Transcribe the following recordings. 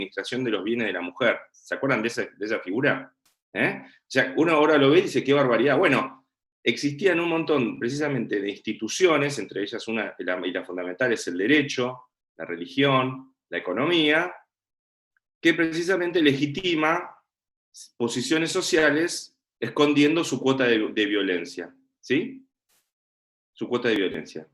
administración de los bienes de la mujer. ¿Se acuerdan de esa figura? O sea, uno ahora lo ve y dice, qué barbaridad. Bueno, existían un montón precisamente de instituciones, entre ellas una, y la fundamental es el derecho, la religión, la economía, que precisamente legitima posiciones sociales escondiendo su cuota de violencia, ¿sí? Su cuota de violencia.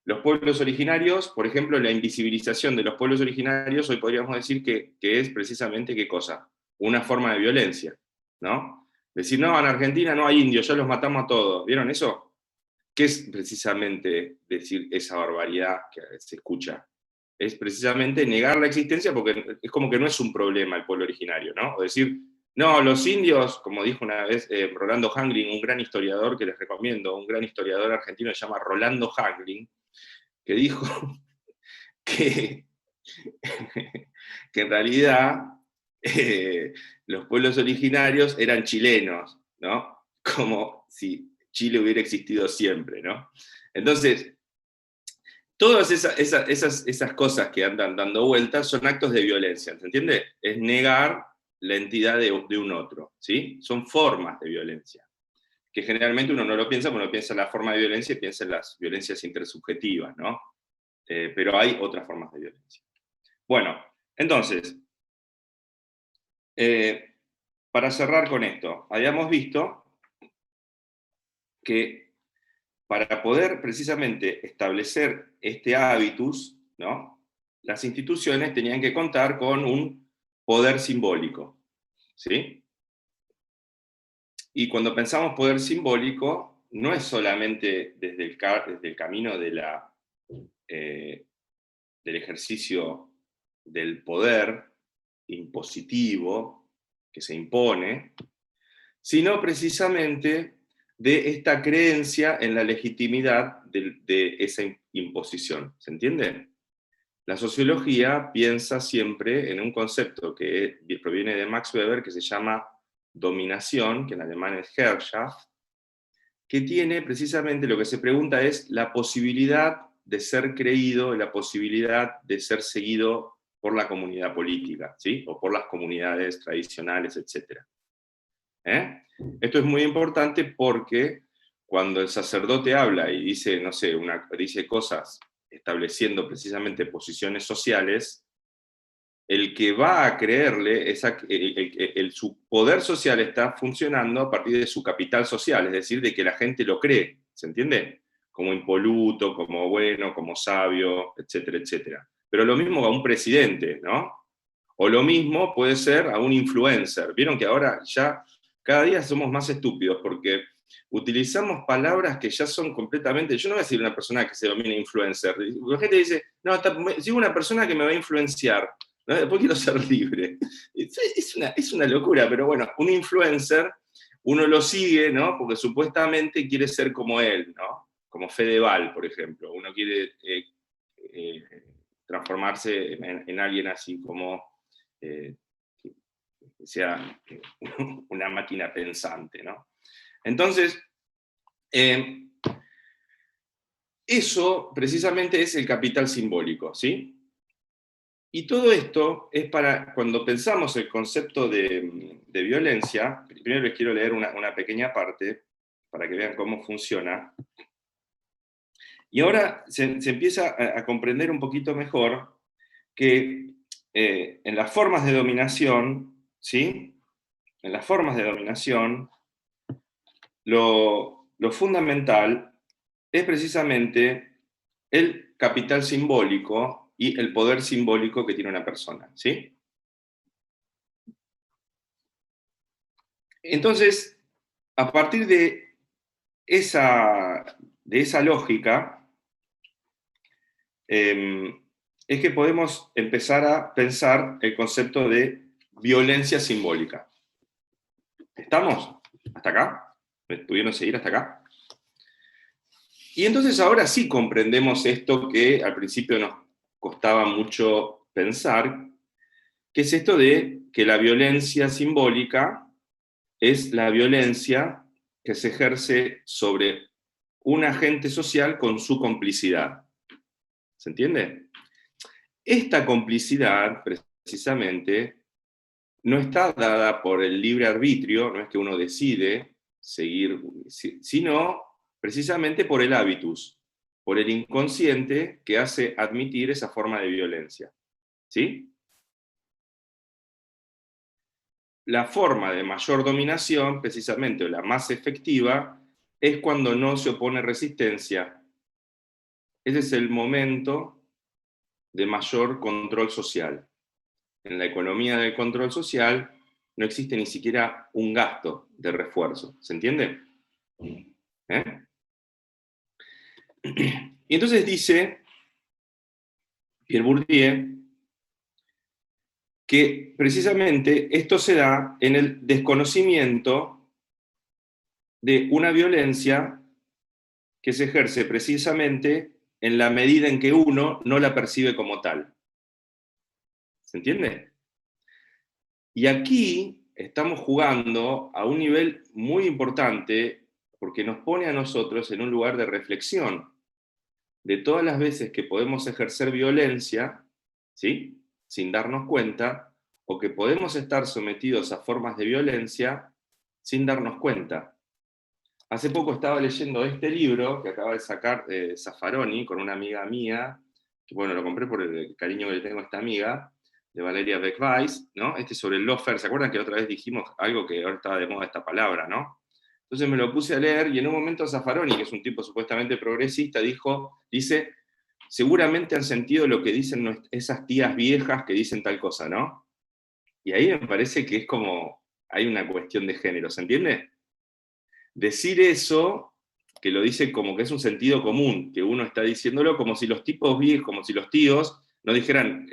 Los pueblos originarios, por ejemplo, la invisibilización de los pueblos originarios, hoy podríamos decir que es precisamente, ¿qué cosa? Una forma de violencia, ¿no? Decir, no, en Argentina no hay indios, ya los matamos a todos. ¿Vieron eso? ¿Qué es precisamente decir esa barbaridad que se escucha? Es precisamente negar la existencia, porque es como que no es un problema el pueblo originario, ¿no? O decir, no, los indios, como dijo una vez Rolando Hangling, un gran historiador que les recomiendo, un gran historiador argentino se llama Rolando Hangling, que dijo que, que en realidad los pueblos originarios eran chilenos, ¿no? Como si Chile hubiera existido siempre, ¿no? Entonces, todas esas cosas que andan dando vueltas son actos de violencia, ¿se entiende? Es negar la entidad de un otro, ¿sí? Son formas de violencia, que generalmente uno no lo piensa, porque uno piensa en la forma de violencia y piensa en las violencias intersubjetivas, ¿no? Pero hay otras formas de violencia. Bueno, entonces, para cerrar con esto, habíamos visto que para poder precisamente establecer este hábitus, ¿no? Las instituciones tenían que contar con un poder simbólico, ¿sí? Y cuando pensamos poder simbólico, no es solamente desde el camino del ejercicio del poder impositivo que se impone, sino precisamente de esta creencia en la legitimidad de esa imposición. ¿Se entiende? La sociología piensa siempre en un concepto que proviene de Max Weber, que se llama dominación, que en alemán es Herrschaft, que tiene precisamente, lo que se pregunta es la posibilidad de ser creído, la posibilidad de ser seguido por la comunidad política, ¿sí? O por las comunidades tradicionales, etc. Esto es muy importante porque cuando el sacerdote habla y dice, no sé, dice cosas estableciendo precisamente posiciones sociales, el que va a creerle, su poder social está funcionando a partir de su capital social, es decir, de que la gente lo cree, ¿se entiende? Como impoluto, como bueno, como sabio, etcétera, etcétera. Pero lo mismo a un presidente, ¿no? O lo mismo puede ser a un influencer. Vieron que ahora ya cada día somos más estúpidos porque utilizamos palabras que ya son completamente... Yo no voy a decir una persona que se domina influencer. La gente dice, no, sigo una persona que me va a influenciar, ¿no? Después quiero ser libre. Es una locura, pero bueno, un influencer, uno lo sigue, ¿no? Porque supuestamente quiere ser como él, ¿no? Como Fedeval, por ejemplo. Uno quiere transformarse en alguien así como... que sea una máquina pensante, ¿no? Entonces, eso precisamente es el capital simbólico, ¿sí? Y todo esto es para, cuando pensamos el concepto de violencia, primero les quiero leer una pequeña parte para que vean cómo funciona. Y ahora se empieza a comprender un poquito mejor que en las formas de dominación, ¿sí? En las formas de dominación, lo fundamental es precisamente el capital simbólico y el poder simbólico que tiene una persona, ¿sí? Entonces, a partir de esa lógica, es que podemos empezar a pensar el concepto de violencia simbólica. ¿Estamos? ¿Hasta acá? ¿Me pudieron seguir hasta acá? Y entonces ahora sí comprendemos esto que al principio nos costaba mucho pensar, que es esto de que la violencia simbólica es la violencia que se ejerce sobre un agente social con su complicidad. ¿Se entiende? Esta complicidad precisamente no está dada por el libre arbitrio, no es que uno decide seguir, sino precisamente por el hábitus, por el inconsciente que hace admitir esa forma de violencia. ¿Sí? La forma de mayor dominación, precisamente, o la más efectiva, es cuando no se opone resistencia. Ese es el momento de mayor control social. En la economía del control social no existe ni siquiera un gasto de refuerzo. ¿Se entiende? ¿Eh? Y entonces dice Pierre Bourdieu que precisamente esto se da en el desconocimiento de una violencia que se ejerce precisamente en la medida en que uno no la percibe como tal. ¿Se entiende? Y aquí estamos jugando a un nivel muy importante porque nos pone a nosotros en un lugar de reflexión de todas las veces que podemos ejercer violencia, ¿sí?, sin darnos cuenta, o que podemos estar sometidos a formas de violencia sin darnos cuenta. Hace poco estaba leyendo este libro que acaba de sacar Zaffaroni con una amiga mía, que bueno, lo compré por el cariño que le tengo a esta amiga, de Valeria Beck-Weiss, ¿no? Este sobre el lawfare. ¿Se acuerdan que otra vez dijimos algo que ahora estaba de moda esta palabra, ¿no? Entonces me lo puse a leer y en un momento Zaffaroni, que es un tipo supuestamente progresista, dice, seguramente han sentido lo que dicen esas tías viejas que dicen tal cosa, ¿no? Y ahí me parece que es como, hay una cuestión de género, ¿se entiende? Decir eso, que lo dice como que es un sentido común, que uno está diciéndolo como si los tipos viejos, como si los tíos no dijeran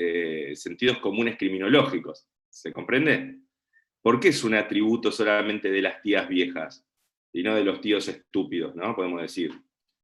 sentidos comunes criminológicos, ¿se comprende? ¿Por qué es un atributo solamente de las tías viejas y no de los tíos estúpidos, ¿no? Podemos decir,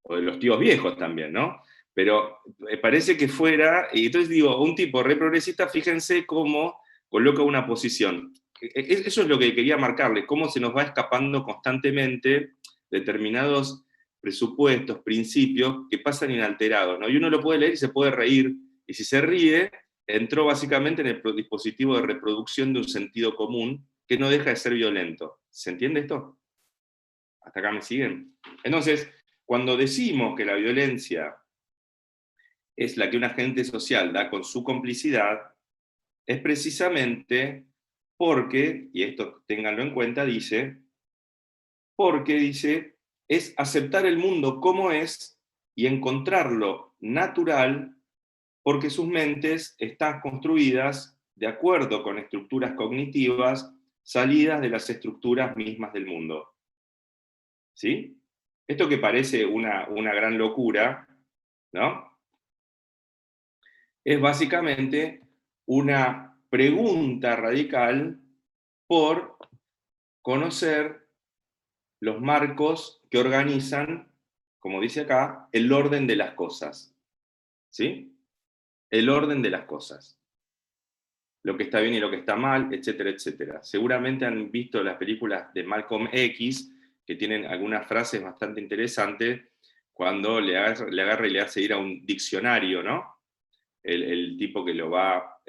o de los tíos viejos también, ¿no? Pero parece que fuera, y entonces digo, un tipo re progresista, fíjense cómo coloca una posición. Eso es lo que quería marcarle, cómo se nos va escapando constantemente determinados presupuestos, principios que pasan inalterados, ¿no? Y uno lo puede leer y se puede reír, y si se ríe, entró básicamente en el dispositivo de reproducción de un sentido común que no deja de ser violento. ¿Se entiende esto? ¿Hasta acá me siguen? Entonces, cuando decimos que la violencia es la que un agente social da con su complicidad, es precisamente porque, y esto ténganlo en cuenta, dice, es aceptar el mundo como es y encontrarlo natural porque sus mentes están construidas de acuerdo con estructuras cognitivas salidas de las estructuras mismas del mundo. ¿Sí? Esto que parece una gran locura, ¿no? Es básicamente una pregunta radical por conocer los marcos que organizan, como dice acá, el orden de las cosas. ¿Sí? El orden de las cosas. Lo que está bien y lo que está mal, etcétera, etcétera. Seguramente han visto las películas de Malcolm X, que tienen algunas frases bastante interesantes, cuando le agarra y le hace ir a un diccionario, ¿no? El tipo que lo va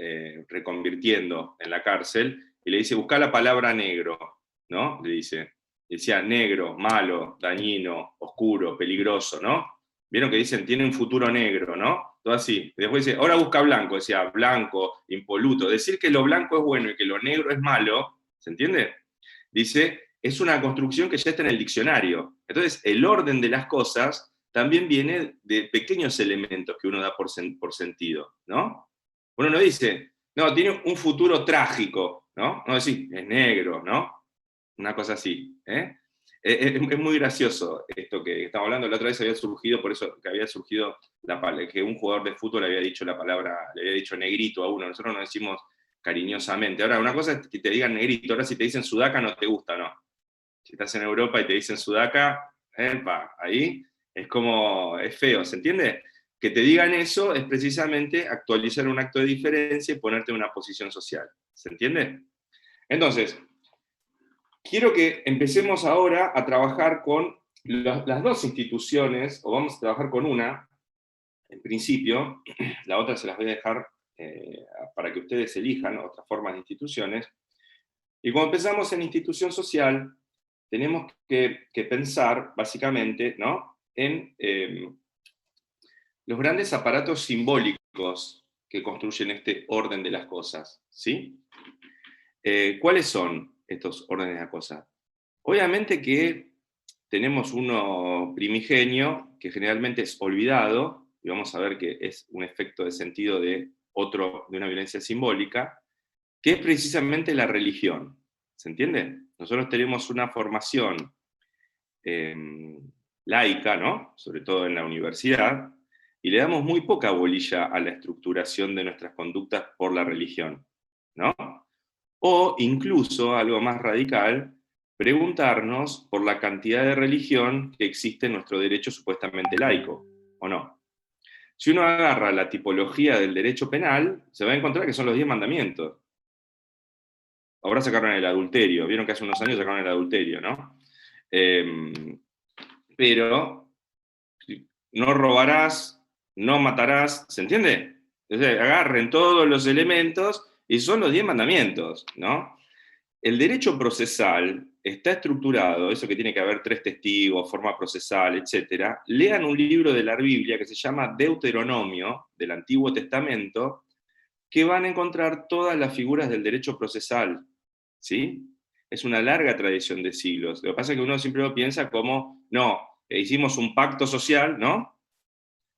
reconvirtiendo en la cárcel, y le dice, busca la palabra negro, ¿no? Le dice, decía negro, malo, dañino, oscuro, peligroso, ¿no? Vieron que dicen, tiene un futuro negro, ¿no? Todo así. Después dice, ahora busca blanco, decía, blanco, impoluto. Decir que lo blanco es bueno y que lo negro es malo, ¿se entiende? Dice, es una construcción que ya está en el diccionario. Entonces, el orden de las cosas también viene de pequeños elementos que uno da por sentido, ¿no? Uno no dice, no, tiene un futuro trágico, ¿no? No decir, es negro, ¿no? Una cosa así, ¿eh? Es muy gracioso esto que estamos hablando. La otra vez había surgido, por eso que había surgido que un jugador de fútbol le había dicho la palabra, le había dicho negrito a uno. Nosotros nos decimos cariñosamente. Ahora, una cosa es que te digan negrito, ahora si te dicen sudaca no te gusta, ¿no? Si estás en Europa y te dicen sudaca, ahí es como, es feo, ¿se entiende? Que te digan eso es precisamente actualizar un acto de diferencia y ponerte en una posición social, ¿se entiende? Entonces, quiero que empecemos ahora a trabajar con las dos instituciones, o vamos a trabajar con una, en principio, la otra se las voy a dejar para que ustedes elijan otras formas de instituciones. Y cuando pensamos en institución social, tenemos que pensar, básicamente, ¿no?, en los grandes aparatos simbólicos que construyen este orden de las cosas, ¿sí? ¿Cuáles son estos órdenes de las cosas? Obviamente que tenemos uno primigenio, que generalmente es olvidado, y vamos a ver que es un efecto de sentido de una violencia simbólica, que es precisamente la religión. ¿Se entiende? Nosotros tenemos una formación laica, ¿no?, sobre todo en la universidad, y le damos muy poca bolilla a la estructuración de nuestras conductas por la religión, ¿no? O incluso, algo más radical, preguntarnos por la cantidad de religión que existe en nuestro derecho supuestamente laico, ¿o no? Si uno agarra la tipología del derecho penal, se va a encontrar que son los 10 mandamientos. Ahora sacaron el adulterio, vieron que hace unos años sacaron el adulterio, ¿no? Pero no robarás, no matarás, ¿se entiende? Entonces, agarren todos los elementos y son los 10 mandamientos, ¿no? El derecho procesal está estructurado, eso que tiene que haber 3 testigos, forma procesal, etc. Lean un libro de la Biblia que se llama Deuteronomio, del Antiguo Testamento, que van a encontrar todas las figuras del derecho procesal, ¿sí? Es una larga tradición de siglos. Lo que pasa es que uno siempre lo piensa como, no, hicimos un pacto social, ¿no?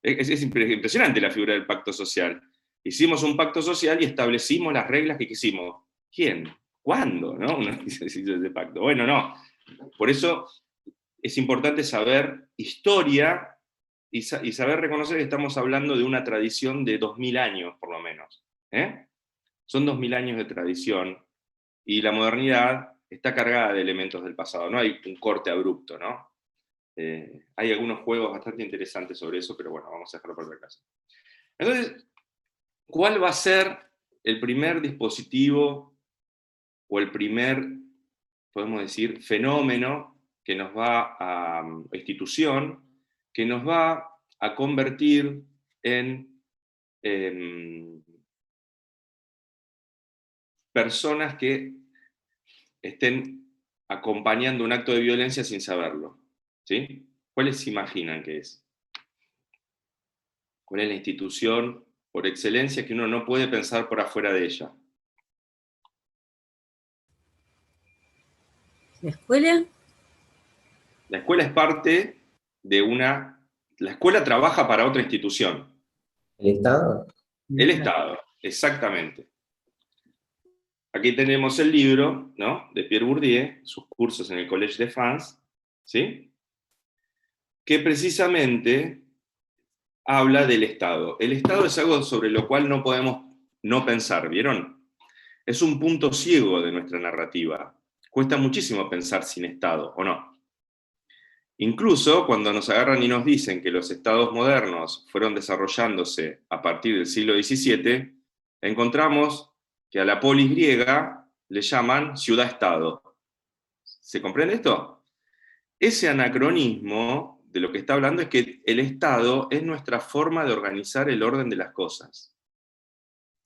Es impresionante la figura del pacto social. Hicimos un pacto social y establecimos las reglas que quisimos. ¿Quién? ¿Cuándo? ¿No? Uno dice ese pacto. Bueno, no. Por eso es importante saber historia y saber reconocer que estamos hablando de una tradición de 2000 años, por lo menos. Son 2000 años de tradición, y la modernidad está cargada de elementos del pasado. No hay un corte abrupto, ¿no? Hay algunos juegos bastante interesantes sobre eso, pero bueno, vamos a dejarlo para otra clase. Entonces, ¿cuál va a ser el primer dispositivo o el primer, podemos decir, fenómeno que nos va a, institución, que nos va a convertir en personas que estén acompañando un acto de violencia sin saberlo? ¿Sí? ¿Cuáles se imaginan que es? ¿Cuál es la institución por excelencia que uno no puede pensar por afuera de ella? ¿La escuela? La escuela es parte de una... La escuela trabaja para otra institución. ¿El Estado? El Estado, exactamente. Aquí tenemos el libro, ¿no?, de Pierre Bourdieu, sus cursos en el Collège de France, ¿sí?, que precisamente habla del Estado. El Estado es algo sobre lo cual no podemos no pensar, ¿vieron? Es un punto ciego de nuestra narrativa. Cuesta muchísimo pensar sin Estado, ¿o no? Incluso cuando nos agarran y nos dicen que los estados modernos fueron desarrollándose a partir del siglo XVII, encontramos que a la polis griega le llaman ciudad-estado. ¿Se comprende esto? Ese anacronismo de lo que está hablando es que el Estado es nuestra forma de organizar el orden de las cosas.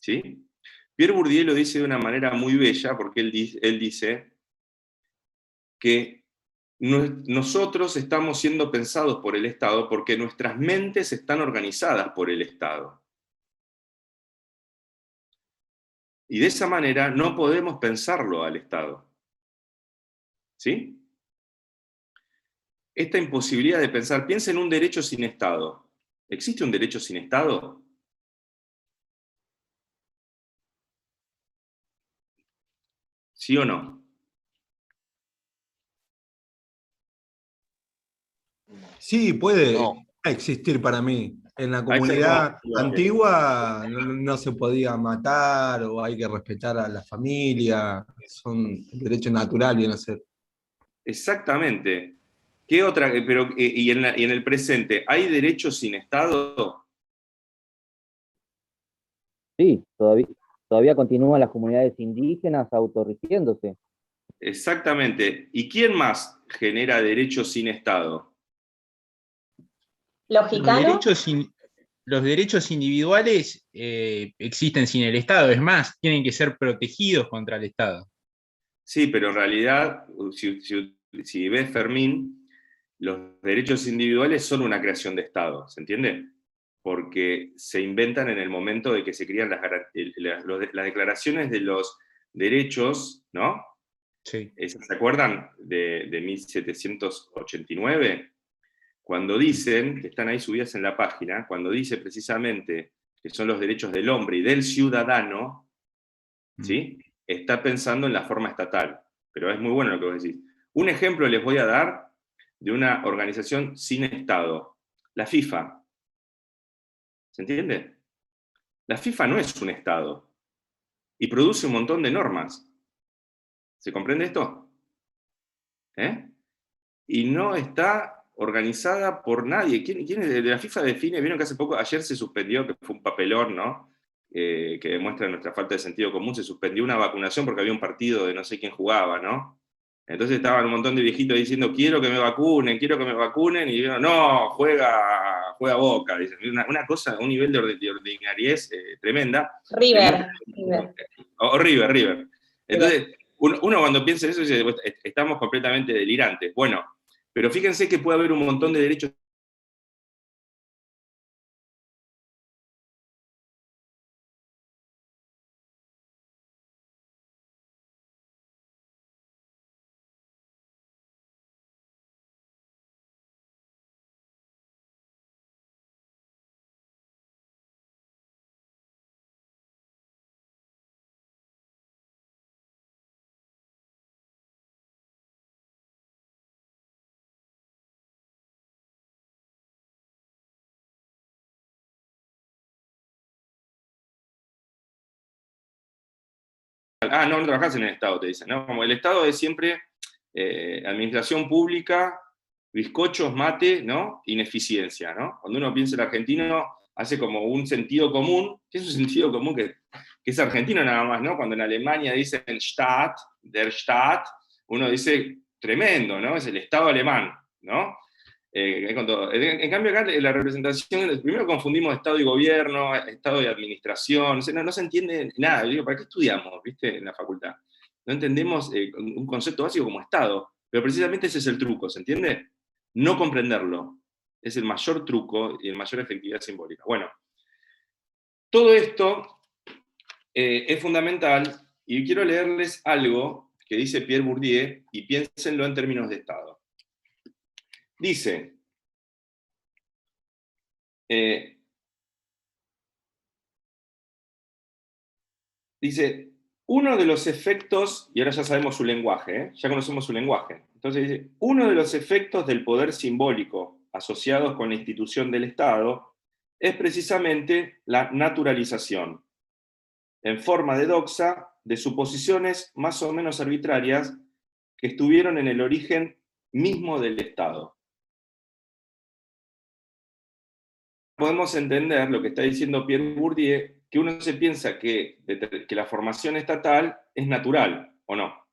¿Sí? Pierre Bourdieu lo dice de una manera muy bella, porque él dice que nosotros estamos siendo pensados por el Estado porque nuestras mentes están organizadas por el Estado. Y de esa manera no podemos pensarlo al Estado. ¿Sí? Esta imposibilidad de pensar, piensa en un derecho sin Estado. ¿Existe un derecho sin Estado? ¿Sí o no? Sí, puede existir para mí. En la comunidad antigua no se podía matar o hay que respetar a la familia. Son derechos naturales, viene a ser. Exactamente. ¿Qué otra? Pero, y en el presente, ¿hay derechos sin Estado? Sí, todavía continúan las comunidades indígenas autorrigiéndose. Exactamente. ¿Y quién más genera derechos sin Estado? ¿Los gicanos? los derechos individuales existen sin el Estado, es más, tienen que ser protegidos contra el Estado. Sí, pero en realidad, si ves Fermín, los derechos individuales son una creación de Estado, ¿se entiende? Porque se inventan en el momento de que se crean las declaraciones de los derechos, ¿no? Sí. ¿Se acuerdan de 1789? Cuando dicen, que están ahí subidas en la página, cuando dice precisamente que son los derechos del hombre y del ciudadano, ¿sí? Está pensando en la forma estatal, pero es muy bueno lo que vos decís. Un ejemplo les voy a dar de una organización sin Estado, la FIFA. ¿Se entiende? La FIFA no es un Estado y produce un montón de normas. ¿Se comprende esto? Y no está organizada por nadie. ¿Quién es de la FIFA define? Vieron que hace poco, ayer se suspendió, que fue un papelón, ¿no? Que demuestra nuestra falta de sentido común, se suspendió una vacunación porque había un partido de no sé quién jugaba, ¿no? Entonces estaban un montón de viejitos diciendo, quiero que me vacunen, y dijeron, no, juega Boca. Dicen. Una cosa, un nivel de ordinariez tremenda. River. O River. Entonces, uno cuando piensa eso dice, estamos completamente delirantes. Bueno, pero fíjense que puede haber un montón de derechos. Ah, no trabajás en el Estado, te dicen, ¿no? Como el Estado es siempre administración pública, bizcochos, mate, ¿no? Ineficiencia, ¿no? Cuando uno piensa el argentino, hace como un sentido común, que es un sentido común que es argentino nada más, ¿no? Cuando en Alemania dicen Staat, der Staat, uno dice tremendo, ¿no? Es el Estado alemán, ¿no? En cambio acá la representación, primero confundimos Estado y gobierno, Estado y administración, no se entiende nada. Yo digo, ¿para qué estudiamos, viste, en la facultad? No entendemos un concepto básico como Estado, pero precisamente ese es el truco, ¿se entiende? No comprenderlo es el mayor truco y el mayor efectividad simbólica. Bueno, todo esto es fundamental y quiero leerles algo que dice Pierre Bourdieu y piénsenlo en términos de Estado. Dice, uno de los efectos, y ahora ya sabemos su lenguaje, ya conocemos su lenguaje, entonces dice, uno de los efectos del poder simbólico asociados con la institución del Estado es precisamente la naturalización, en forma de doxa, de suposiciones más o menos arbitrarias que estuvieron en el origen mismo del Estado. Podemos entender lo que está diciendo Pierre Bourdieu, que uno se piensa que la formación estatal es natural, ¿o no?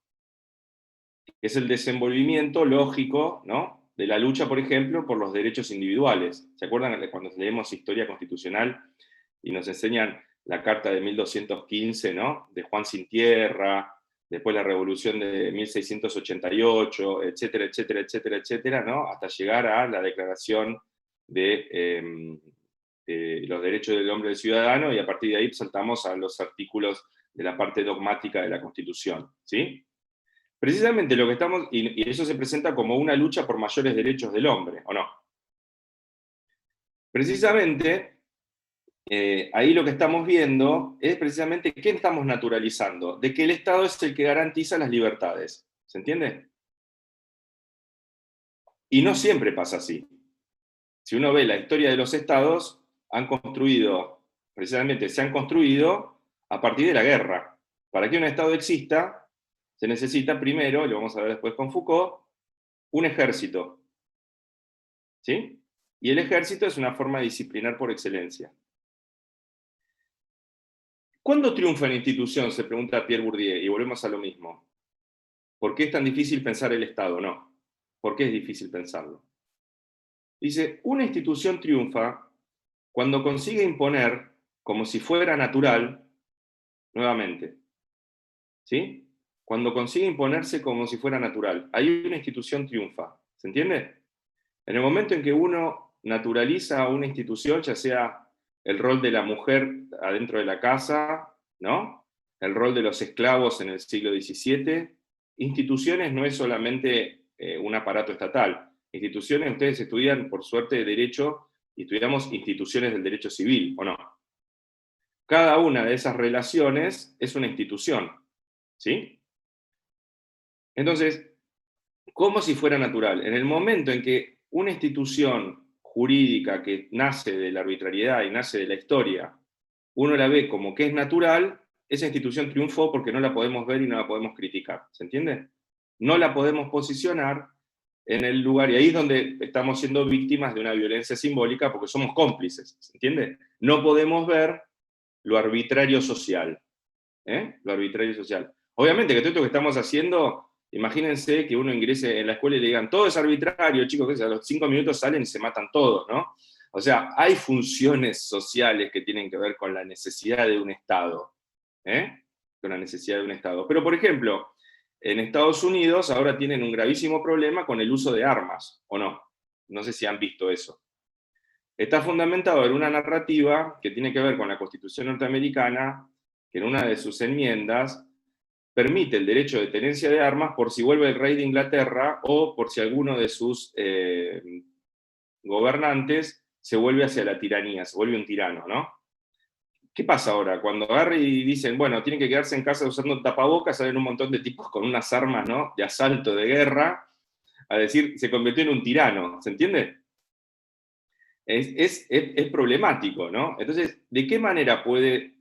Es el desenvolvimiento lógico, ¿no?, de la lucha, por ejemplo, por los derechos individuales. ¿Se acuerdan cuando leemos historia constitucional y nos enseñan la Carta de 1215, ¿no?, de Juan Sin Tierra, después la Revolución de 1688, etcétera, etcétera, etcétera, etcétera, ¿no?, hasta llegar a la Declaración de los derechos del hombre y del ciudadano, y a partir de ahí saltamos a los artículos de la parte dogmática de la Constitución, ¿sí? Precisamente lo que estamos, y eso se presenta como una lucha por mayores derechos del hombre, ¿o no? Precisamente, ahí lo que estamos viendo es precisamente qué estamos naturalizando, de que el Estado es el que garantiza las libertades, ¿se entiende? Y no siempre pasa así. Si uno ve la historia de los Estados, precisamente se han construido a partir de la guerra. Para que un Estado exista, se necesita primero, lo vamos a ver después con Foucault, un ejército. ¿Sí? Y el ejército es una forma de disciplinar por excelencia. ¿Cuándo triunfa la institución?, se pregunta Pierre Bourdieu, y volvemos a lo mismo. ¿Por qué es tan difícil pensar el Estado? No. ¿Por qué es difícil pensarlo? Dice, una institución triunfa cuando consigue imponer como si fuera natural, nuevamente, ¿sí? Cuando consigue imponerse como si fuera natural, ahí una institución triunfa, ¿se entiende? En el momento en que uno naturaliza una institución, ya sea el rol de la mujer adentro de la casa, ¿no? El rol de los esclavos en el siglo XVII, instituciones no es solamente un aparato estatal. Instituciones, ustedes estudian, por suerte, Derecho, y estudiamos instituciones del derecho civil, ¿o no? Cada una de esas relaciones es una institución, ¿sí? Entonces, como si fuera natural. En el momento en que una institución jurídica que nace de la arbitrariedad y nace de la historia, uno la ve como que es natural, esa institución triunfó porque no la podemos ver y no la podemos criticar. ¿Se entiende? No la podemos posicionar en el lugar, y ahí es donde estamos siendo víctimas de una violencia simbólica porque somos cómplices. ¿Se entiende? No podemos ver lo arbitrario social. Lo arbitrario social. Obviamente que todo esto que estamos haciendo, imagínense que uno ingrese en la escuela y le digan, todo es arbitrario, chicos, que a los 5 minutos salen y se matan todos, ¿no? O sea, hay funciones sociales que tienen que ver con la necesidad de un Estado, con la necesidad de un Estado. Pero, por ejemplo, en Estados Unidos ahora tienen un gravísimo problema con el uso de armas, ¿o no? No sé si han visto eso. Está fundamentado en una narrativa que tiene que ver con la Constitución norteamericana, que en una de sus enmiendas permite el derecho de tenencia de armas por si vuelve el rey de Inglaterra o por si alguno de sus gobernantes se vuelve hacia la tiranía, se vuelve un tirano, ¿no? ¿Qué pasa ahora? Cuando agarran y dicen, bueno, tienen que quedarse en casa usando tapabocas, salen un montón de tipos con unas armas, ¿no?, de asalto, de guerra, a decir, se convirtió en un tirano, ¿se entiende? Es problemático, ¿no? Entonces, ¿de qué manera puede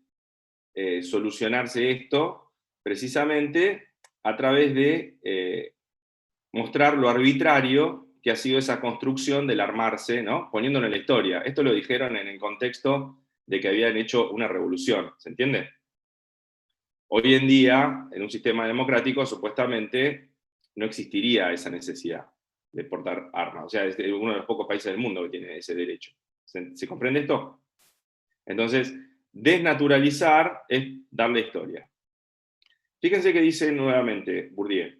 solucionarse esto? Precisamente a través de mostrar lo arbitrario que ha sido esa construcción del armarse, ¿no?, poniéndolo en la historia. Esto lo dijeron en el contexto de que habían hecho una revolución, ¿se entiende? Hoy en día, en un sistema democrático, supuestamente no existiría esa necesidad de portar armas. O sea, es uno de los pocos países del mundo que tiene ese derecho. ¿Se comprende esto? Entonces, desnaturalizar es darle historia. Fíjense que dice nuevamente Bourdieu.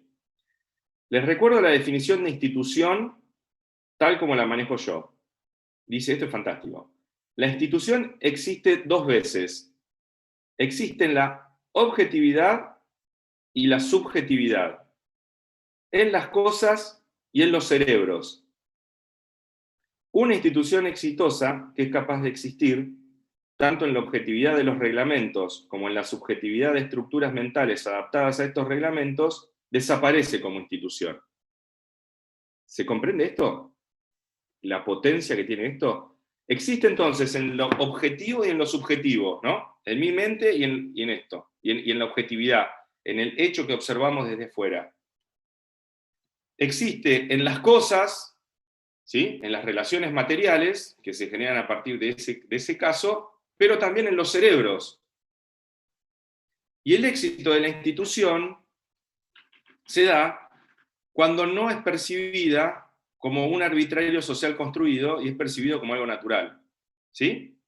Les recuerdo la definición de institución tal como la manejo yo. Dice, esto es fantástico. La institución existe dos veces. Existen la objetividad y la subjetividad. En las cosas y en los cerebros. Una institución exitosa que es capaz de existir tanto en la objetividad de los reglamentos como en la subjetividad de estructuras mentales adaptadas a estos reglamentos, desaparece como institución. ¿Se comprende esto? La potencia que tiene esto. Existe entonces en lo objetivo y en lo subjetivo, ¿no? En mi mente y en esto, y en la objetividad, en el hecho que observamos desde fuera. Existe en las cosas, ¿sí?, en las relaciones materiales que se generan a partir de ese caso, pero también en los cerebros. Y el éxito de la institución se da cuando no es percibida como un arbitrario social construido y es percibido como algo natural. ¿Sí?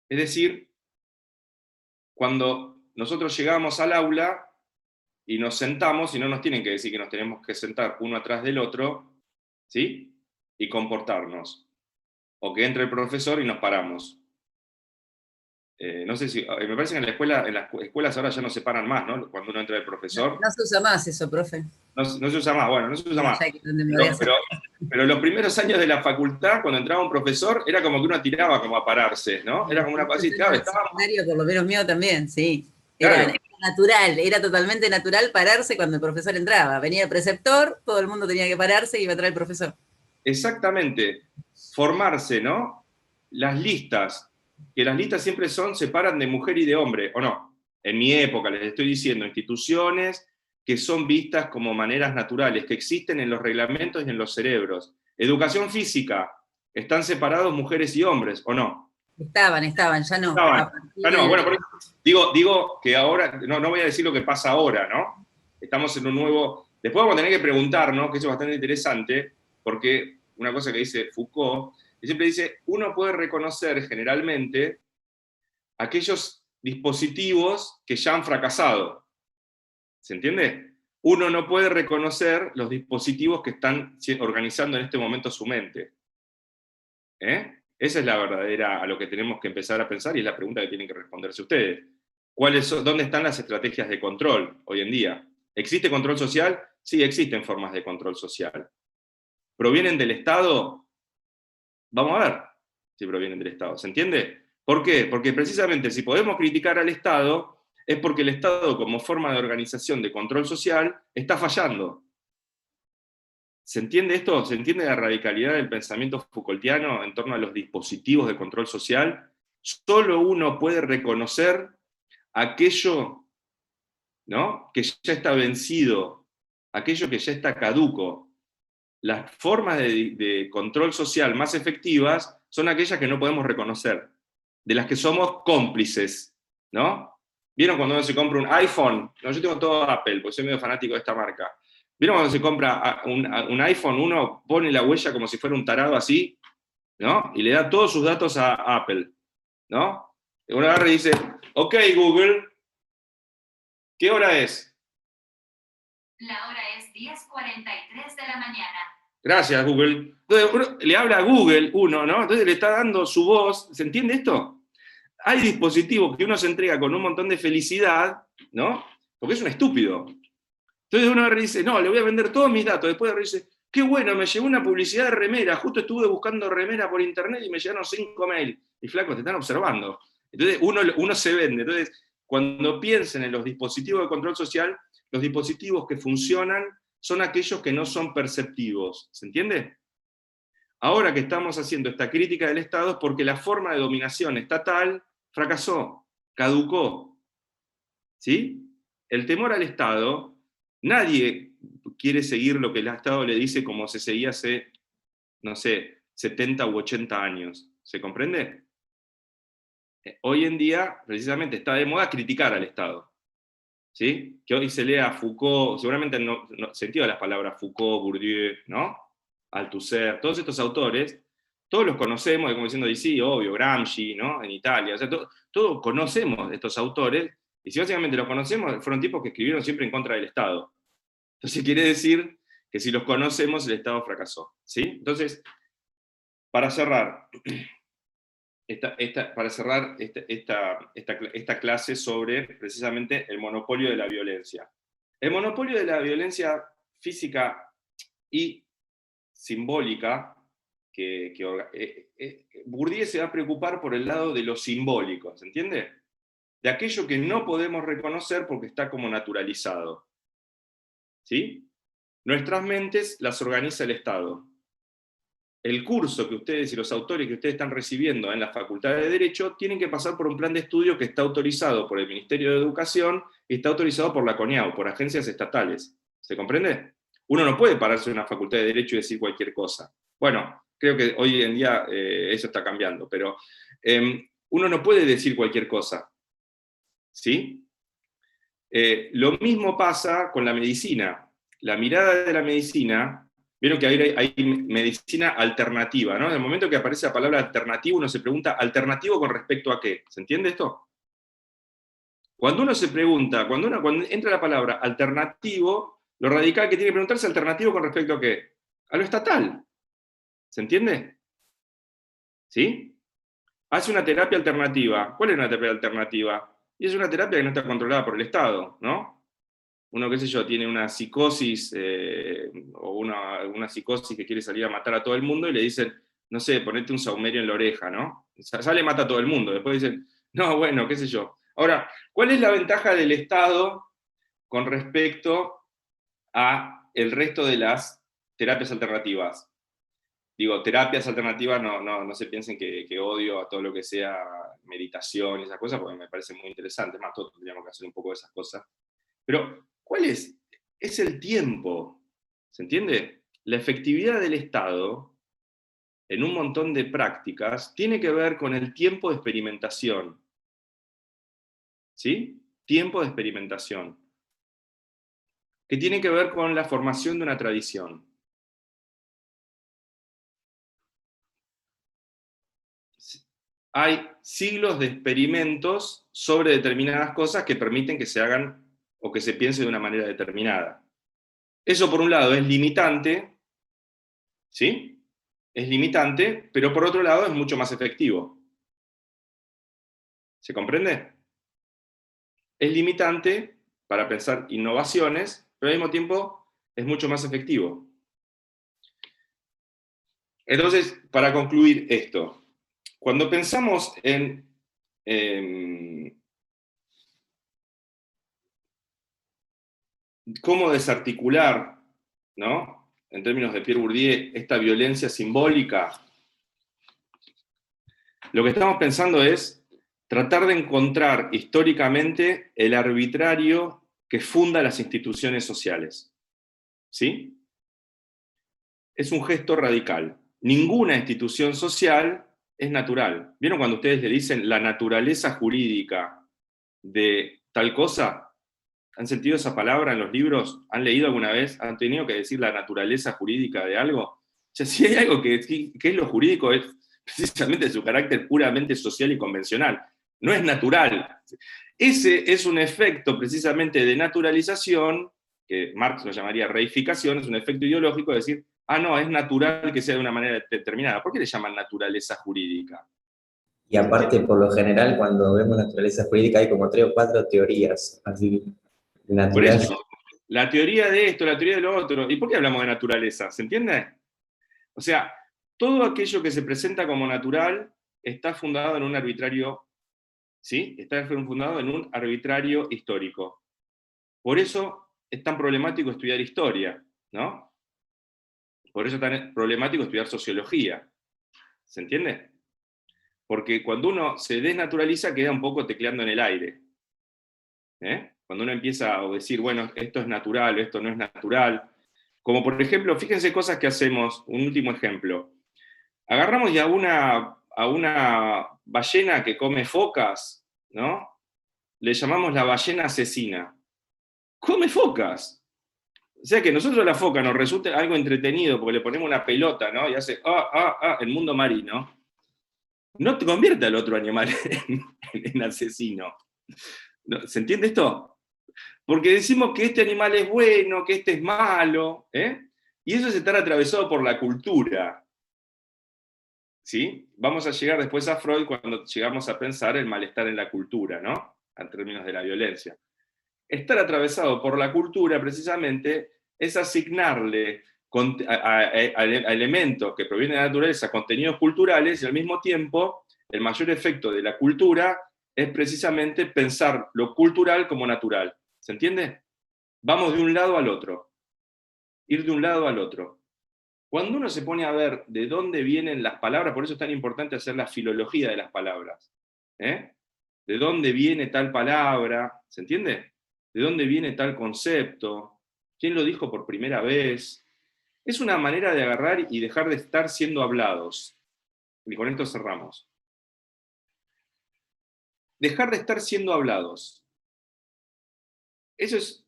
Es decir, cuando nosotros llegamos al aula y nos sentamos, y no nos tienen que decir que nos tenemos que sentar uno atrás del otro, ¿sí?, y comportarnos. O que entre el profesor y nos paramos. No sé si, me parece que en las escuelas ahora ya no se paran más, ¿no?, cuando uno entra el profesor. No se usa más eso, profe. No se usa más, bueno, no se usa más. Pero los primeros años de la facultad, cuando entraba un profesor, era como que uno tiraba como a pararse, ¿no? Era como una cosa así, claro, estábamos... Por lo menos mío también, sí. Claro. Era natural, era totalmente natural pararse cuando el profesor entraba. Venía el preceptor, todo el mundo tenía que pararse y iba a entrar el profesor. Exactamente. Formarse, ¿no? Las listas, que las listas siempre separan de mujer y de hombre, ¿o no? En mi época, les estoy diciendo, instituciones que son vistas como maneras naturales, que existen en los reglamentos y en los cerebros. Educación física, ¿están separados mujeres y hombres, o no? Estaban, ya no. No, bueno, por eso digo que ahora, no voy a decir lo que pasa ahora, ¿no? Estamos en un nuevo... Después vamos a tener que preguntarnos, que eso es bastante interesante, porque una cosa que dice Foucault Y siempre dice, uno puede reconocer generalmente aquellos dispositivos que ya han fracasado. ¿Se entiende? Uno no puede reconocer los dispositivos que están organizando en este momento su mente. Esa es la verdadera, a lo que tenemos que empezar a pensar, y es la pregunta que tienen que responderse ustedes. ¿Dónde están las estrategias de control hoy en día? ¿Existe control social? Sí, existen formas de control social. ¿Provienen del Estado? Vamos a ver si provienen del Estado. ¿Se entiende? ¿Por qué? Porque precisamente si podemos criticar al Estado, es porque el Estado, como forma de organización de control social, está fallando. ¿Se entiende esto? ¿Se entiende la radicalidad del pensamiento Foucaultiano en torno a los dispositivos de control social? Solo uno puede reconocer aquello, ¿no?, que ya está vencido, aquello que ya está caduco. Las formas de control social más efectivas son aquellas que no podemos reconocer, de las que somos cómplices, ¿no? ¿Vieron cuando uno se compra un iPhone? No, yo tengo todo Apple, porque soy medio fanático de esta marca. ¿Vieron cuando se compra un iPhone? Uno pone la huella como si fuera un tarado así, ¿no? Y le da todos sus datos a Apple, ¿no? Y uno agarra y dice, ok, Google, ¿qué hora es? La hora es 10:43 de la mañana. Gracias, Google. Entonces, uno le habla a Google, ¿no? Entonces le está dando su voz. ¿Se entiende esto? Hay dispositivos que uno se entrega con un montón de felicidad, ¿no? Porque es un estúpido. Entonces uno dice, no, le voy a vender todos mis datos. Después dice, qué bueno, me llegó una publicidad de remera. Justo estuve buscando remera por internet y me llegaron 5 mails. Y flaco, te están observando. Entonces uno se vende. Entonces, cuando piensen en los dispositivos de control social, los dispositivos que funcionan son aquellos que no son perceptivos. ¿Se entiende? Ahora que estamos haciendo esta crítica del Estado es porque la forma de dominación estatal fracasó, caducó. ¿Sí? El temor al Estado, nadie quiere seguir lo que el Estado le dice como se seguía hace, no sé, 70 u 80 años. ¿Se comprende? Hoy en día, precisamente, está de moda criticar al Estado. ¿Sí? Que hoy se lea Foucault, seguramente no sentido las palabras Foucault, Bourdieu, ¿no? Althusser, todos estos autores, todos los conocemos, como diciendo, sí, obvio, Gramsci, ¿no? En Italia, o sea, todos conocemos estos autores, y si básicamente los conocemos, fueron tipos que escribieron siempre en contra del Estado. Entonces quiere decir que si los conocemos, el Estado fracasó, ¿sí? Entonces, para cerrar esta clase sobre precisamente el monopolio de la violencia. El monopolio de la violencia física y simbólica, Bourdieu se va a preocupar por el lado de lo simbólico, ¿se entiende? De aquello que no podemos reconocer porque está como naturalizado. ¿Sí? Nuestras mentes las organiza el Estado. El curso que ustedes y los autores que ustedes están recibiendo en la Facultad de Derecho tienen que pasar por un plan de estudio que está autorizado por el Ministerio de Educación y está autorizado por la CONIAU, por agencias estatales. ¿Se comprende? Uno no puede pararse en una Facultad de Derecho y decir cualquier cosa. Bueno, creo que hoy en día eso está cambiando, pero uno no puede decir cualquier cosa. ¿Sí? Lo mismo pasa con la medicina. La mirada de la medicina... Vieron que hay medicina alternativa, ¿no? En el momento que aparece la palabra alternativo, uno se pregunta, ¿alternativo con respecto a qué? ¿Se entiende esto? Cuando uno se pregunta, cuando entra la palabra alternativo, lo radical que tiene que preguntarse, ¿alternativo con respecto a qué? A lo estatal. ¿Se entiende? ¿Sí? Hace una terapia alternativa. ¿Cuál es una terapia alternativa? Y es una terapia que no está controlada por el Estado, ¿no? Uno, qué sé yo, tiene una psicosis, o una psicosis que quiere salir a matar a todo el mundo, y le dicen, no sé, ponete un saumerio en la oreja, ¿no? Sale y mata a todo el mundo. Después dicen, no, bueno, qué sé yo. Ahora, ¿cuál es la ventaja del Estado con respecto a el resto de las terapias alternativas? Digo, terapias alternativas, no se piensen que odio a todo lo que sea meditación y esas cosas, porque me parece muy interesante. Más, todos tendríamos que hacer un poco de esas cosas. Pero, ¿cuál es? Es el tiempo. ¿Se entiende? La efectividad del Estado, en un montón de prácticas, tiene que ver con el tiempo de experimentación. ¿Sí? Tiempo de experimentación. Que tiene que ver con la formación de una tradición. hay siglos de experimentos sobre determinadas cosas que permiten que se hagan o que se piense de una manera determinada. Eso, por un lado, es limitante, ¿sí? Es limitante, pero por otro lado es mucho más efectivo. ¿Se comprende? Es limitante para pensar innovaciones, pero al mismo tiempo es mucho más efectivo. Entonces, para concluir esto, cuando pensamos en cómo desarticular, ¿no?, en términos de Pierre Bourdieu, esta violencia simbólica, lo que estamos pensando es tratar de encontrar históricamente el arbitrario que funda las instituciones sociales. ¿Sí? Es un gesto radical. Ninguna institución social es natural. ¿Vieron cuando ustedes le dicen la naturaleza jurídica de tal cosa? ¿Han sentido esa palabra en los libros? ¿Han leído alguna vez? ¿Han tenido que decir la naturaleza jurídica de algo? O sea, si hay algo que es lo jurídico, es precisamente su carácter puramente social y convencional. No es natural. Ese es un efecto precisamente de naturalización, que Marx lo llamaría reificación, es un efecto ideológico de decir, ah, no, es natural que sea de una manera determinada. ¿Por qué le llaman naturaleza jurídica? Y aparte, por lo general, cuando vemos naturaleza jurídica hay como 3 o 4 teorías, así, natural. Por eso, la teoría de esto, la teoría de lo otro. ¿Y por qué hablamos de naturaleza? ¿Se entiende? O sea, todo aquello que se presenta como natural está fundado en un arbitrario, ¿sí? Está fundado en un arbitrario histórico. Por eso es tan problemático estudiar historia, ¿no? Por eso es tan problemático estudiar sociología. ¿Se entiende? Porque cuando uno se desnaturaliza queda un poco tecleando en el aire. Cuando uno empieza a decir, bueno, esto es natural, esto no es natural. Como por ejemplo, fíjense cosas que hacemos, un último ejemplo. Agarramos ya a una ballena que come focas, ¿no? Le llamamos la ballena asesina. ¡Come focas! O sea que a nosotros la foca nos resulta algo entretenido porque le ponemos una pelota, ¿no? Y hace el mundo marino. No te convierte al otro animal en asesino. ¿Se entiende esto? Porque decimos que este animal es bueno, que este es malo, y eso es estar atravesado por la cultura. ¿Sí? Vamos a llegar después a Freud cuando llegamos a pensar el malestar en la cultura, ¿no? En términos de la violencia. Estar atravesado por la cultura, precisamente, es asignarle a elementos que provienen de la naturaleza contenidos culturales, y al mismo tiempo, el mayor efecto de la cultura es precisamente pensar lo cultural como natural. ¿Se entiende? Vamos de un lado al otro. Ir de un lado al otro. Cuando uno se pone a ver de dónde vienen las palabras, por eso es tan importante hacer la filología de las palabras. ¿De dónde viene tal palabra? ¿Se entiende? ¿De dónde viene tal concepto? ¿Quién lo dijo por primera vez? Es una manera de agarrar y dejar de estar siendo hablados. Y con esto cerramos. Dejar de estar siendo hablados. Eso es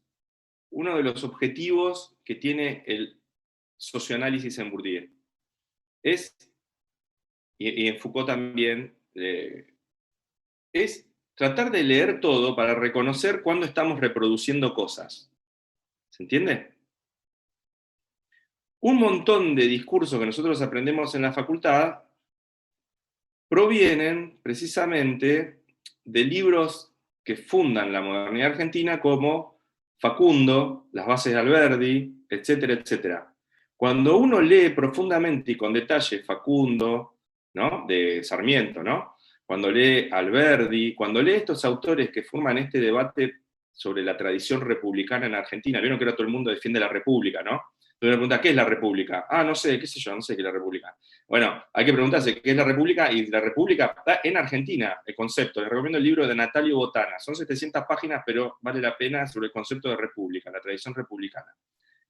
uno de los objetivos que tiene el socioanálisis en Bourdieu. Y en Foucault también, es tratar de leer todo para reconocer cuándo estamos reproduciendo cosas. ¿Se entiende? Un montón de discursos que nosotros aprendemos en la facultad provienen precisamente de libros que fundan la modernidad argentina como Facundo, Las bases de Alberdi, etcétera, etcétera. Cuando uno lee profundamente y con detalle Facundo, ¿no?, de Sarmiento, ¿no?, cuando lee Alberdi, cuando lee estos autores que forman este debate sobre la tradición republicana en Argentina, vieron que ahora todo el mundo defiende la república, ¿no? Entonces me pregunta, ¿qué es la república? Ah, no sé, qué sé yo, no sé qué es la república. Bueno, hay que preguntarse qué es la república, y la república está en Argentina, el concepto. Les recomiendo el libro de Natalio Botana, son 700 páginas, pero vale la pena, sobre el concepto de república, la tradición republicana,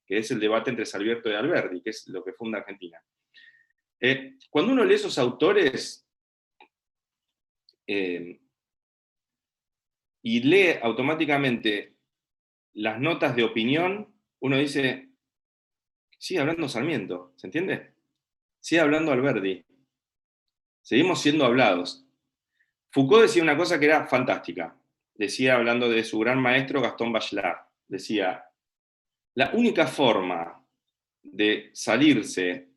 que es el debate entre Salvierto y Alberdi, que es lo que funda Argentina. Cuando uno lee esos autores, y lee automáticamente las notas de opinión, uno dice, sigue hablando Sarmiento, ¿se entiende? Sigue hablando Alberdi. Seguimos siendo hablados. Foucault decía una cosa que era fantástica. Decía, hablando de su gran maestro Gaston Bachelard, decía, la única forma de salirse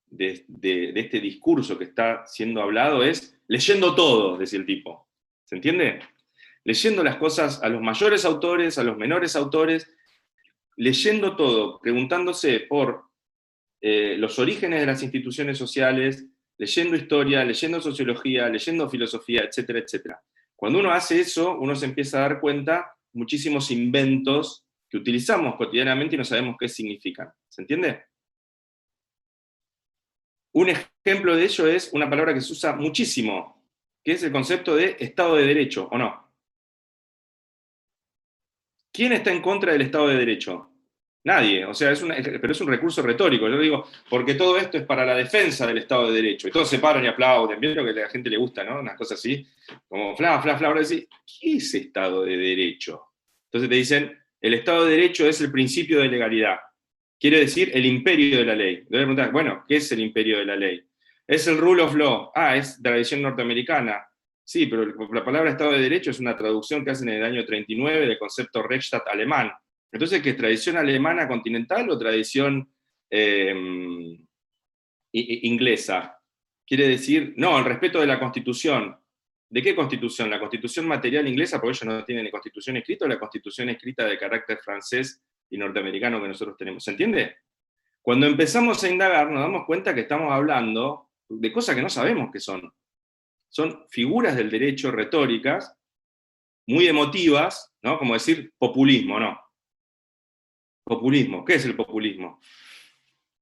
de este discurso que está siendo hablado es leyendo todo, decía el tipo. ¿Se entiende? Leyendo las cosas a los mayores autores, a los menores autores, leyendo todo, preguntándose por los orígenes de las instituciones sociales, leyendo historia, leyendo sociología, leyendo filosofía, etcétera, etcétera. Cuando uno hace eso, uno se empieza a dar cuenta muchísimos inventos que utilizamos cotidianamente y no sabemos qué significan. ¿Se entiende? Un ejemplo de ello es una palabra que se usa muchísimo, que es el concepto de Estado de Derecho, ¿o no? ¿Quién está en contra del Estado de Derecho? Nadie, o sea, pero es un recurso retórico. Yo digo, porque todo esto es para la defensa del Estado de Derecho. Y todos se paran y aplauden. ¿Vieron que a la gente le gusta, no? Unas cosas así, como fla. Ahora decís, ¿qué es Estado de Derecho? Entonces te dicen, el Estado de Derecho es el principio de legalidad. Quiere decir el imperio de la ley. Debe preguntar, bueno, ¿qué es el imperio de la ley? Es el rule of law. Es tradición norteamericana. Sí, pero la palabra Estado de Derecho es una traducción que hacen en el año 39 del concepto Rechtsstaat alemán. Entonces, ¿qué es tradición alemana continental o tradición inglesa? Quiere decir, no, el respeto de la Constitución. ¿De qué Constitución? ¿La Constitución material inglesa? Porque ellos no tienen ni Constitución escrita, o la Constitución escrita de carácter francés y norteamericano que nosotros tenemos. ¿Se entiende? Cuando empezamos a indagar, nos damos cuenta que estamos hablando de cosas que no sabemos qué son. Son figuras del derecho retóricas, muy emotivas, ¿no? Como decir populismo, ¿no? Populismo, ¿qué es el populismo?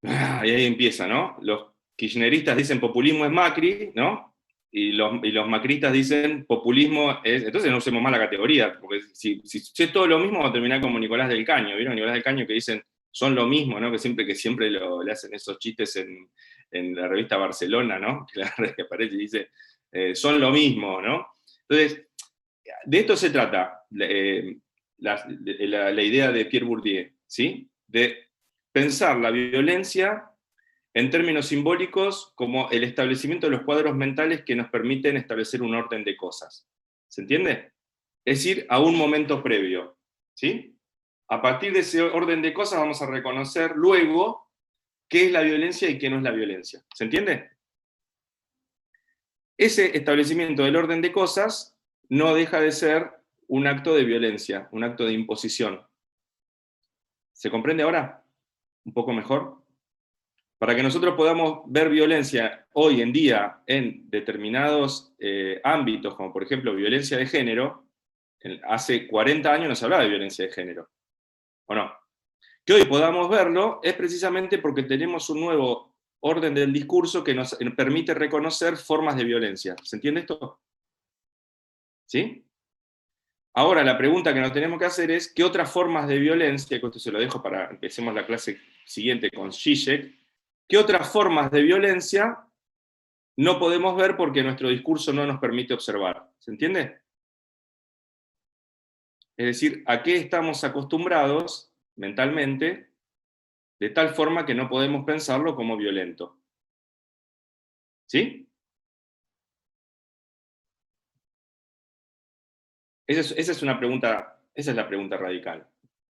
Y ahí empieza, ¿no? Los kirchneristas dicen populismo es Macri, ¿no? Y los macristas dicen populismo es... Entonces no usemos más la categoría, porque si es todo lo mismo, va a terminar como Nicolás del Caño, ¿vieron? Nicolás del Caño que dicen son lo mismo, ¿no? Que siempre le hacen esos chistes en la revista Barcelona, ¿no? Que aparece y dice, son lo mismo, ¿no? Entonces, de esto se trata la idea de Pierre Bourdieu, ¿sí? De pensar la violencia en términos simbólicos como el establecimiento de los cuadros mentales que nos permiten establecer un orden de cosas. ¿Se entiende? Es decir, a un momento previo, ¿sí? A partir de ese orden de cosas vamos a reconocer luego qué es la violencia y qué no es la violencia. ¿Se entiende? Ese establecimiento del orden de cosas no deja de ser un acto de violencia, un acto de imposición. ¿Se comprende ahora? ¿Un poco mejor? Para que nosotros podamos ver violencia hoy en día en determinados ámbitos, como por ejemplo violencia de género, hace 40 años no se hablaba de violencia de género, ¿o no? Que hoy podamos verlo es precisamente porque tenemos un nuevo orden del discurso que nos permite reconocer formas de violencia. ¿Se entiende esto? ¿Sí? Ahora, la pregunta que nos tenemos que hacer es, ¿qué otras formas de violencia, que esto se lo dejo para empecemos la clase siguiente con Zizek, qué otras formas de violencia no podemos ver porque nuestro discurso no nos permite observar? ¿Se entiende? Es decir, ¿a qué estamos acostumbrados mentalmente de tal forma que no podemos pensarlo como violento? ¿Sí? Esa es una pregunta, esa es la pregunta radical.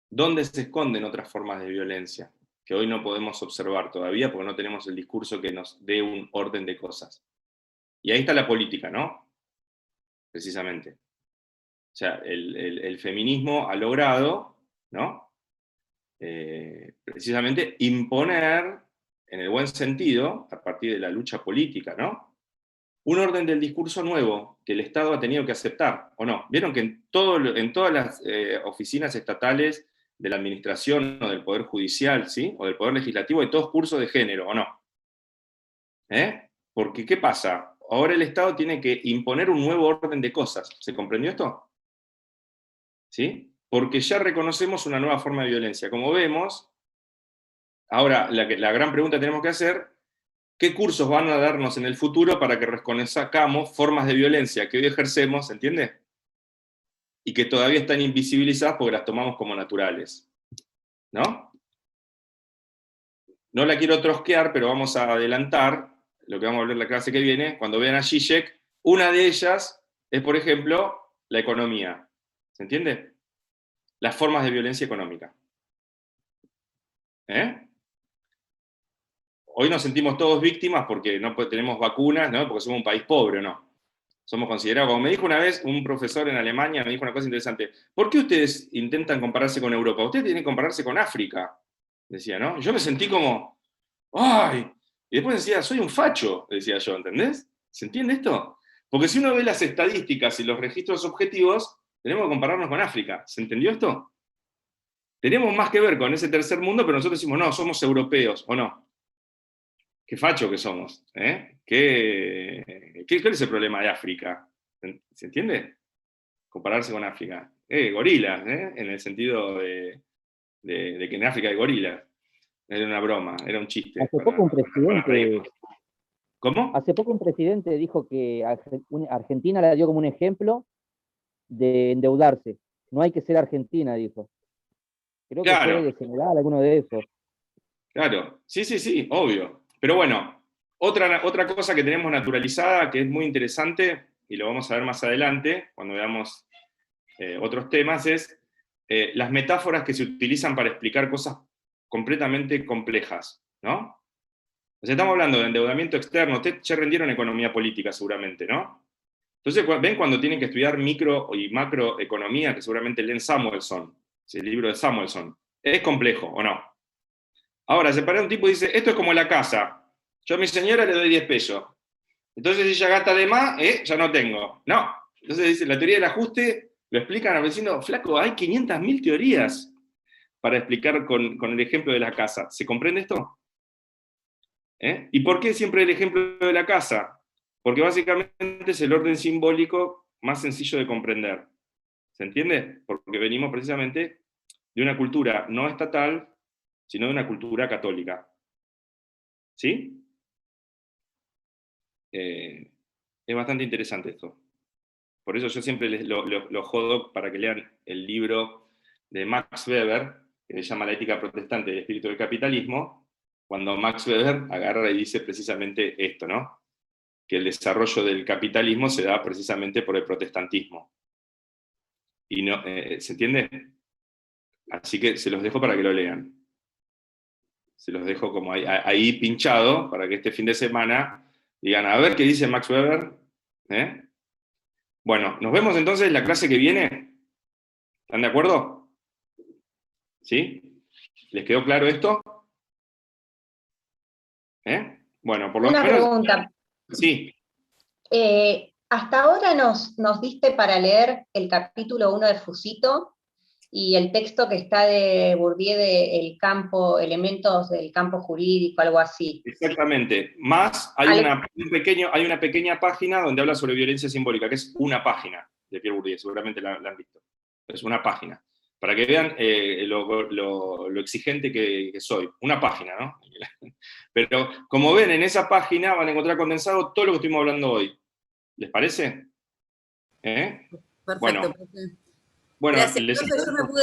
¿Dónde se esconden otras formas de violencia que hoy no podemos observar todavía porque no tenemos el discurso que nos dé un orden de cosas? Y ahí está la política, ¿no? Precisamente. O sea, el feminismo ha logrado, ¿no? Precisamente imponer, en el buen sentido, a partir de la lucha política, ¿no? Un orden del discurso nuevo que el Estado ha tenido que aceptar, ¿o no? Vieron que en todas las oficinas estatales de la administración o del Poder Judicial, ¿sí? O del Poder Legislativo, hay todos cursos de género, ¿o no? Porque, ¿qué pasa? Ahora el Estado tiene que imponer un nuevo orden de cosas. ¿Se comprendió esto? ¿Sí? Porque ya reconocemos una nueva forma de violencia. Como vemos, ahora la gran pregunta que tenemos que hacer, ¿qué cursos van a darnos en el futuro para que reconozcamos formas de violencia que hoy ejercemos, ¿entiende? Y que todavía están invisibilizadas porque las tomamos como naturales, ¿no? No la quiero trosquear, pero vamos a adelantar lo que vamos a ver en la clase que viene. Cuando vean a Zizek, Una de ellas es, por ejemplo, la economía. ¿Se entiende? Las formas de violencia económica. Hoy nos sentimos todos víctimas porque no tenemos vacunas, ¿no? Porque somos un país pobre, ¿o no? Somos considerados, como me dijo una vez un profesor en Alemania, me dijo una cosa interesante, ¿por qué ustedes intentan compararse con Europa? Ustedes tienen que compararse con África, decía, ¿no? Yo me sentí como, ¡ay! Y después decía, soy un facho, decía yo, ¿entendés? ¿Se entiende esto? Porque si uno ve las estadísticas y los registros objetivos, tenemos que compararnos con África. ¿Se entendió esto? Tenemos más que ver con ese tercer mundo, pero nosotros decimos, no, somos europeos, ¿o no? Qué facho que somos, ¿eh? ¿Cuál es el problema de África? ¿Se entiende? Compararse con África. Gorilas, ¿eh? En el sentido de que en África hay gorilas. Era una broma, era un chiste. Hace poco un presidente... ¿Cómo? Hace poco un presidente dijo que Argentina la dio como un ejemplo de endeudarse. No hay que ser Argentina, dijo. Creo que fue de general, alguno de esos. Claro, sí, obvio. Pero bueno, otra cosa que tenemos naturalizada, que es muy interesante, y lo vamos a ver más adelante, cuando veamos otros temas, es las metáforas que se utilizan para explicar cosas completamente complejas, ¿no? O sea, estamos hablando de endeudamiento externo, ustedes ya rendieron economía política seguramente, ¿no? Entonces, ven cuando tienen que estudiar micro y macroeconomía, que seguramente leen Samuelson, el libro de Samuelson. ¿Es complejo o no? Ahora, se para un tipo y dice, esto es como la casa. Yo a mi señora le doy 10 pesos. Entonces, si ella gasta de más, ya no tengo. No. Entonces dice, la teoría del ajuste, lo explican al vecino, flaco, hay 500.000 teorías para explicar con el ejemplo de la casa. ¿Se comprende esto? ¿Y por qué siempre el ejemplo de la casa? Porque básicamente es el orden simbólico más sencillo de comprender. ¿Se entiende? Porque venimos precisamente de una cultura no estatal, sino de una cultura católica. ¿Sí? Es bastante interesante esto. Por eso yo siempre lo jodo para que lean el libro de Max Weber, que se llama La ética protestante del espíritu del capitalismo, cuando Max Weber agarra y dice precisamente esto, ¿no? Que el desarrollo del capitalismo se da precisamente por el protestantismo. Y no, ¿se entiende? Así que se los dejo para que lo lean. Se los dejo como ahí pinchado, para que este fin de semana digan, a ver qué dice Max Weber. Bueno, nos vemos entonces la clase que viene. ¿Están de acuerdo? ¿Sí? ¿Les quedó claro esto? Bueno, por lo menos... Una pregunta. Sí. Hasta ahora nos diste para leer el capítulo 1 de Fusito y el texto que está de Bourdieu de el campo, elementos del campo jurídico, algo así. Exactamente. Más hay una pequeña página donde habla sobre violencia simbólica, que es una página de Pierre Bourdieu, seguramente la han visto. Es una página. Para que vean lo exigente que soy. Una página, ¿no? Pero como ven, en esa página van a encontrar condensado todo lo que estuvimos hablando hoy. ¿Les parece? Perfecto. Bueno, Gracias, les... yo me pude